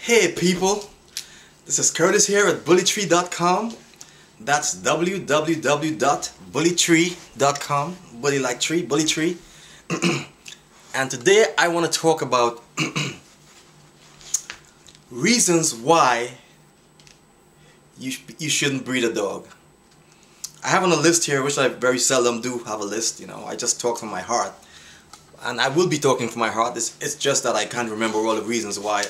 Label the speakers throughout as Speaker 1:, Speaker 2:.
Speaker 1: Hey people, this is Curtis here at bullytree.com. That's www.bullytree.com. Bully like tree, bullytree. And today I want to talk about reasons why you shouldn't breed a dog. I have on a list here, which I very seldom do have a list, I just talk from my heart. And I will be talking from my heart. It's just that I can't remember all the reasons why,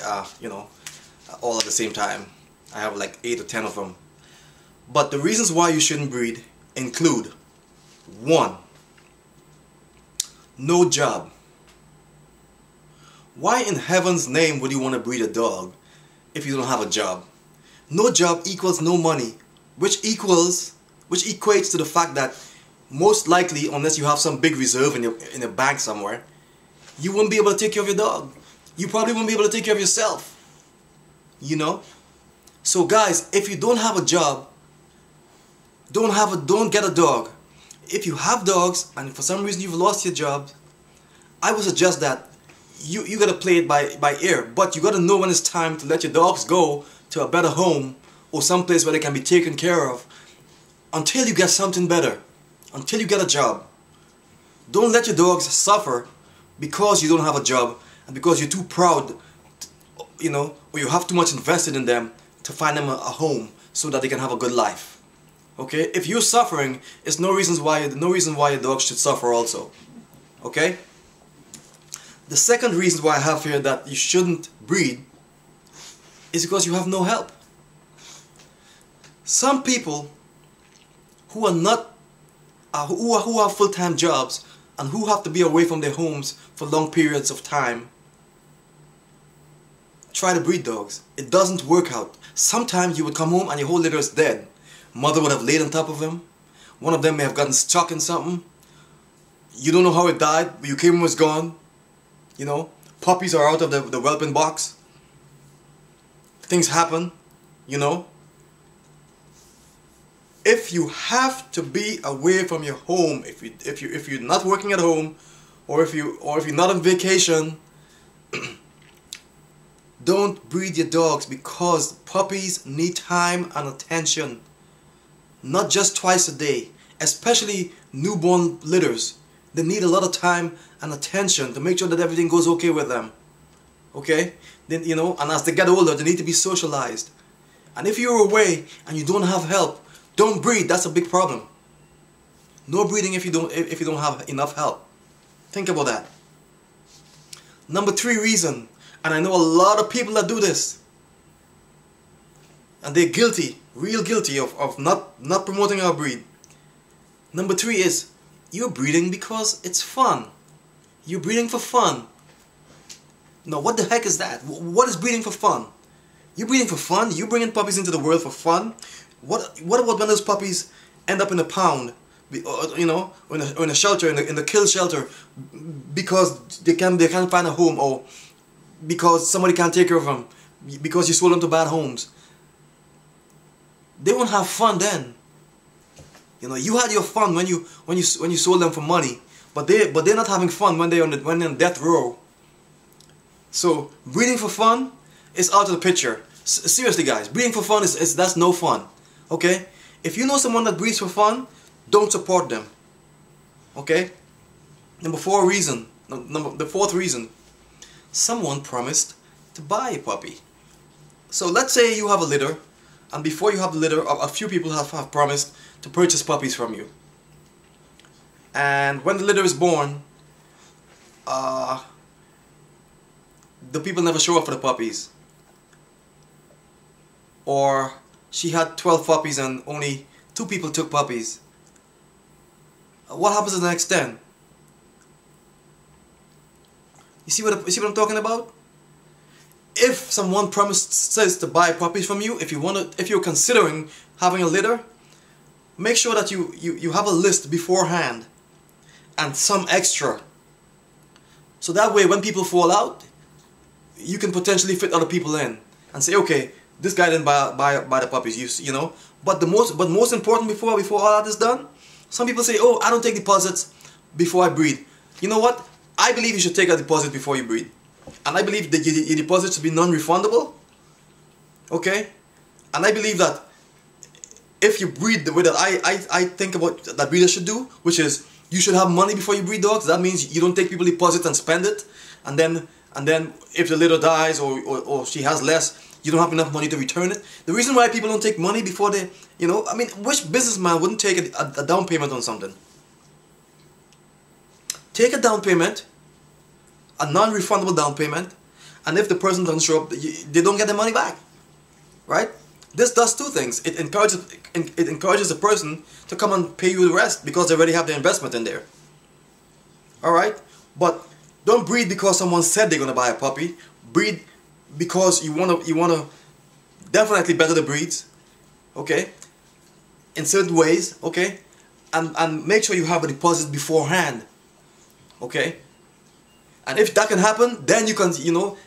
Speaker 1: all at the same time. I have like 8 or 10 of them. But the reasons why you shouldn't breed include: 1. No job. Why in heaven's name would you want to breed a dog if you don't have a job? No job equals no money, which equates to the fact that most likely, unless you have some big reserve in a bank somewhere, you won't be able to take care of your dog. You probably won't be able to take care of yourself. So guys, if you don't have a job, don't get a dog. If you have dogs and for some reason you've lost your job, I would suggest that you gotta play it by ear, but you gotta know when it's time to let your dogs go to a better home or someplace where they can be taken care of until you get something better, until you get a job. Don't let your dogs suffer because you don't have a job and because you're too proud, or you have too much invested in them to find them a home so that they can have a good life. Okay? If you're suffering, it's no reason why your dog should suffer also. Okay? The second reason why I have here that you shouldn't breed is because you have no help. Some people who are not who have full-time jobs and who have to be away from their homes for long periods of time try to breed dogs. It doesn't work out. Sometimes you would come home and your whole litter is dead. Mother would have laid on top of him. One of them may have gotten stuck in something. You don't know how it died, but you came and was gone. Puppies are out of the whelping box. Things happen, If you have to be away from your home, if you're not working at home, or if you're not on vacation, don't breed your dogs, because puppies need time and attention. Not just twice a day, especially newborn litters. They need a lot of time and attention to make sure that everything goes okay with them. Okay? Then, and as they get older, they need to be socialized. And if you're away and you don't have help, don't breed. That's a big problem. No breeding if you don't have enough help. Think about that. Number 3 reason, and I know a lot of people that do this, and they're guilty, real guilty of not promoting our breed. Number 3 is you're breeding because it's fun. You're breeding for fun. Now, what the heck is that? What is breeding for fun? You're breeding for fun? You're bringing puppies into the world for fun? What about when those puppies end up in a pound, or in a shelter, in the kill shelter, because they can't find a home, or because somebody can't take care of them, because you sold them to bad homes? They won't have fun then. You had your fun when you sold them for money, but they're not having fun when they're on death row. So breeding for fun is out of the picture. Seriously, guys, breeding for fun that's no fun. Okay? If you know someone that breeds for fun, don't support them. Okay? The 4th reason, someone promised to buy a puppy. So let's say you have a litter, and before you have the litter, a few people have promised to purchase puppies from you. And when the litter is born, the people never show up for the puppies. Or she had 12 puppies and only 2 people took puppies. What happens to the next 10? You see what I'm talking about? If someone says to buy puppies from you, if you're considering having a litter, make sure that you have a list beforehand and some extra. So that way when people fall out, you can potentially fit other people in and say, okay, this guy didn't buy the puppies, But most important, before all that is done, some people say, oh, I don't take deposits before I breed. You know what? I believe you should take a deposit before you breed. And I believe that your deposit should be non-refundable. Okay? And I believe that if you breed the way that I think about that breeders should do, which is you should have money before you breed dogs. That means you don't take people deposit and spend it, and then if the litter dies or she has less, you don't have enough money to return it. The reason why people don't take money before they, I mean, which businessman wouldn't take a down payment on something? Take a down payment, a non-refundable down payment, and if the person doesn't show up, they don't get their money back, right? This does two things. It encourages the person to come and pay you the rest because they already have their investment in there. All right, but don't breed because someone said they're gonna buy a puppy. Breed because you wanna definitely better the breeds, okay? In certain ways, okay, and make sure you have a deposit beforehand, okay? And if that can happen, then you can,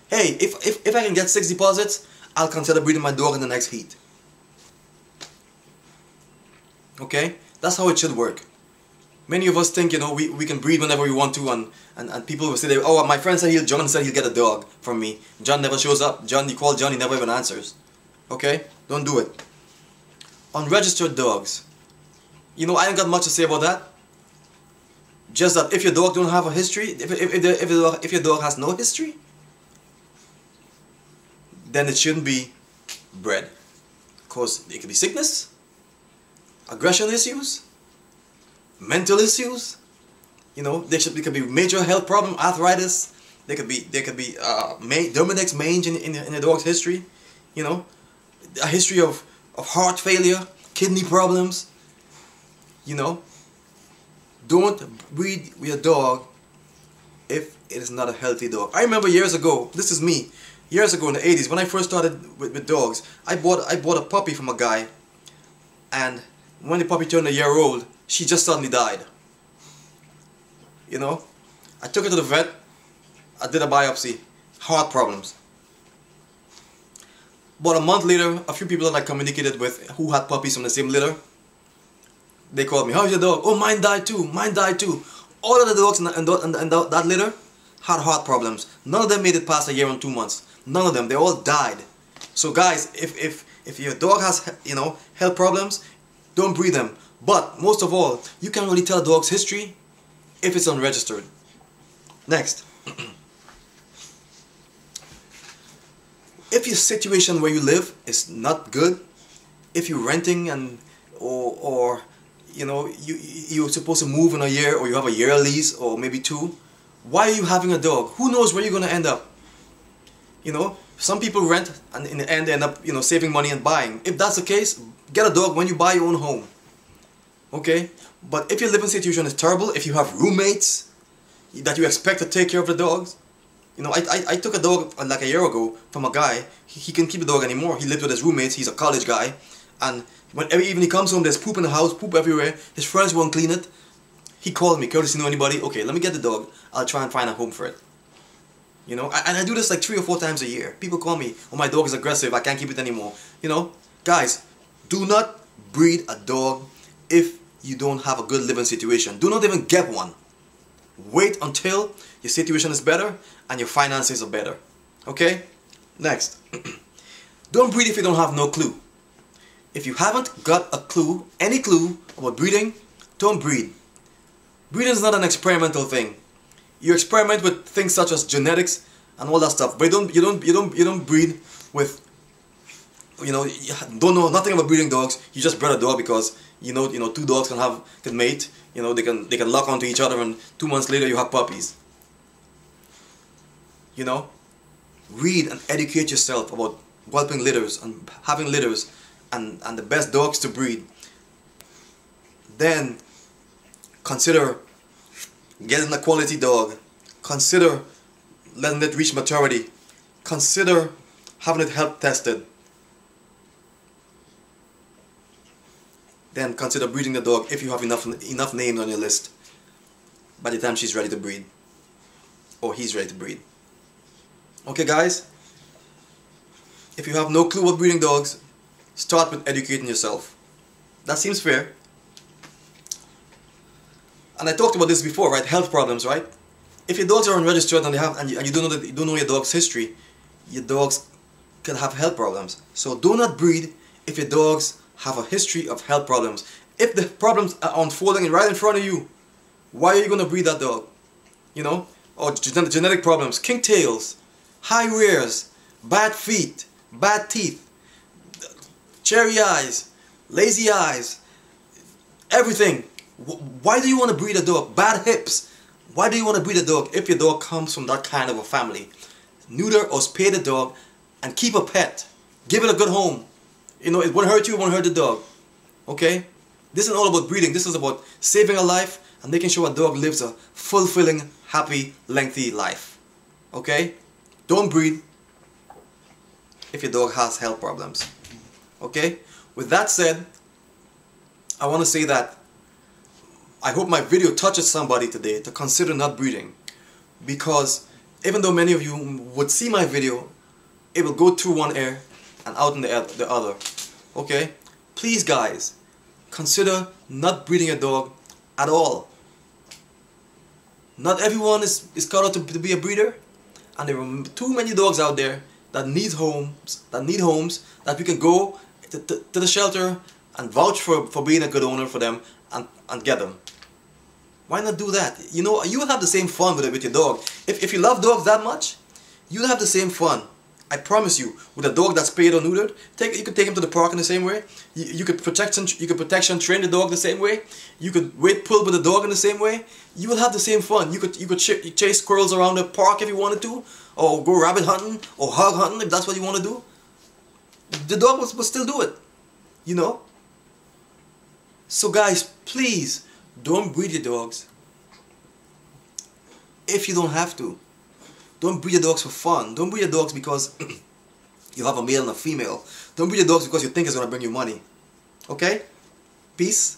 Speaker 1: hey, if I can get 6 deposits, I'll consider breeding my dog in the next heat. Okay? That's how it should work. Many of us think, we can breed whenever we want to, and people will say, oh, my friend said John said he'll get a dog from me. John never shows up. You call John, he never even answers. Okay? Don't do it. Unregistered dogs. I ain't got much to say about that. Just that if your dog don't have a history, if your dog has no history, then it shouldn't be bred. Because it could be sickness, aggression issues, mental issues. There could be major health problem, arthritis. There could be Demodex mange in the dog's history. A history of heart failure, kidney problems. Don't breed with a dog if it is not a healthy dog. I remember years ago, this is me, years ago in the 80s, when I first started with dogs, I bought a puppy from a guy, and when the puppy turned a year old, she just suddenly died. I took her to the vet, I did a biopsy, heart problems. But a month later, a few people that I communicated with who had puppies from the same litter, they called me, how's your dog? Oh, mine died too, mine died too. All of the dogs in that litter had heart problems. None of them made it past a year and 2 months. None of them, they all died. So guys, if your dog has, health problems, don't breed them. But most of all, you can't really tell a dog's history if it's unregistered. Next. If your situation where you live is not good, if you're renting or you're supposed to move in a year, or you have a year lease or maybe 2, why are you having a dog? Who knows where you're going to end up? Some people rent and in the end they end up saving money and buying. If that's the case, get a dog when you buy your own home. Okay? But if your living situation is terrible, if you have roommates that you expect to take care of the dogs, I took a dog like a year ago from a guy. He can't keep the dog anymore. He lived with his roommates. He's a college guy, and when every evening he comes home, there's poop in the house, poop everywhere. His friends won't clean it. He called me, Curtis, you know anybody? Okay, let me get the dog. I'll try and find a home for it. And I do this like 3 or 4 times a year. People call me, oh, my dog is aggressive, I can't keep it anymore. Guys, do not breed a dog if you don't have a good living situation. Do not even get one. Wait until your situation is better and your finances are better. Okay? Next. Don't breed if you don't have no clue. If you haven't got a clue, any clue about breeding, don't breed. Breeding is not an experimental thing. You experiment with things such as genetics and all that stuff, but you don't breed with, you don't know nothing about breeding dogs. You just bred a dog because 2 dogs can mate. They can lock onto each other, and 2 months later you have puppies. Read and educate yourself about whelping litters and having litters and the best dogs to breed. Then consider getting a quality dog. Consider letting it reach maturity. Consider having it health tested. Then consider breeding the dog if you have enough names on your list by the time she's ready to breed, or he's ready to breed. Okay guys, if you have no clue about breeding dogs, start with educating yourself. That seems fair. And I talked about this before, right? Health problems, right? If your dogs are unregistered and you don't know your dog's history, your dogs can have health problems. So do not breed if your dogs have a history of health problems. If the problems are unfolding right in front of you, why are you going to breed that dog? You know, or genetic problems, kink tails, high rears, bad feet, bad teeth, cherry eyes, lazy eyes, everything. Why do you want to breed a dog? Bad hips. Why do you want to breed a dog if your dog comes from that kind of a family? Neuter or spay the dog and keep a pet. Give it a good home. You know, it won't hurt you, it won't hurt the dog. Okay? This isn't all about breeding. This is about saving a life and making sure a dog lives a fulfilling, happy, lengthy life. Okay? Don't breed if your dog has health problems. Okay? With that said, I want to say that I hope my video touches somebody today to consider not breeding, because even though many of you would see my video, it will go through one ear and out in the other. Okay? Please guys, consider not breeding a dog at all. Not everyone is cut out to be a breeder, and there are too many dogs out there that need homes, that we can go to the shelter and vouch for being a good owner for them and get them. Why not do that? You know, you will have the same fun with your dog. If you love dogs that much, you'll have the same fun. I promise you, with a dog that's spayed or neutered, you could take him to the park in the same way. You could protection train the dog the same way. You could pull with the dog in the same way. You will have the same fun. You could chase squirrels around the park if you wanted to, or go rabbit hunting or hog hunting if that's what you want to do. The dog will still do it, you know. So guys, please don't breed your dogs if you don't have to. Don't breed your dogs for fun. Don't breed your dogs because you have a male and a female. Don't breed your dogs because you think it's going to bring you money. Okay? Peace.